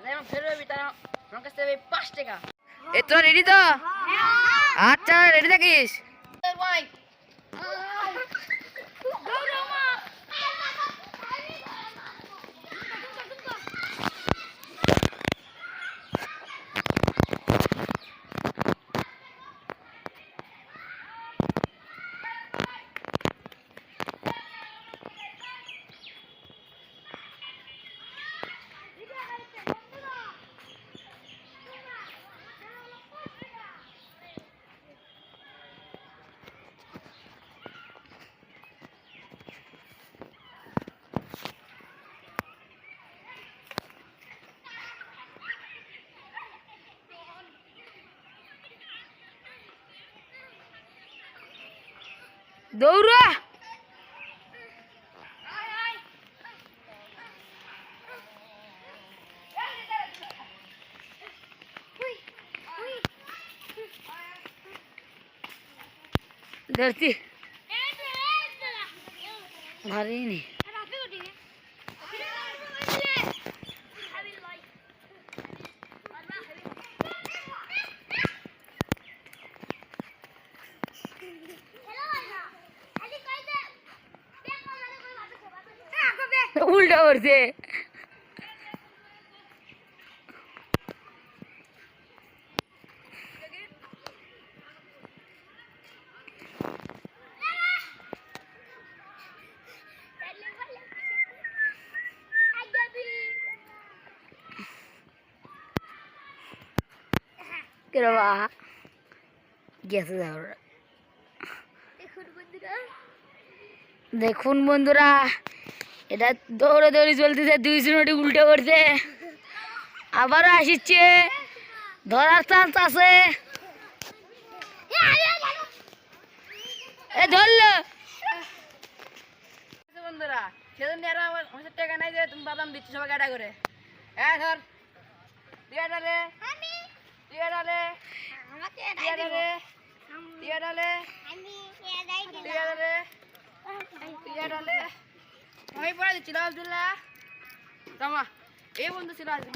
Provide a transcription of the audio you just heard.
যেমন ফেরবি তার আমার কাছ থেকে 5 টাকা। এ তো রেডি তো? আচ্ছা রেডি থাকিস। ভাই দৌড়া। ধরতি ভারী নি উল্টা করছে। গেছে দেখুন বন্ধুরা, এটা দৌড়ে দৌড়ি চলতেছে, 2 মিনিট উল্টে করছে, আবারও আসছে, ধরার চান্স আছে। এ ধরলো বন্ধুরা, সেজন্য আর আমার টাকা নাই যে তুমি বাদাম দিচ্ছি সবাই গাড়া করে। হ্যাঁ ধর দিয়ে ডালে দিয়ে ডালে দিয়ে ডালে দিয়ে ডালে দিয়ে ডালে দিয়ে ডালে আমি পড়া দিচ্ছি। আলহামদুলিল্লাহ এই বন্ধু ছিল আজকে।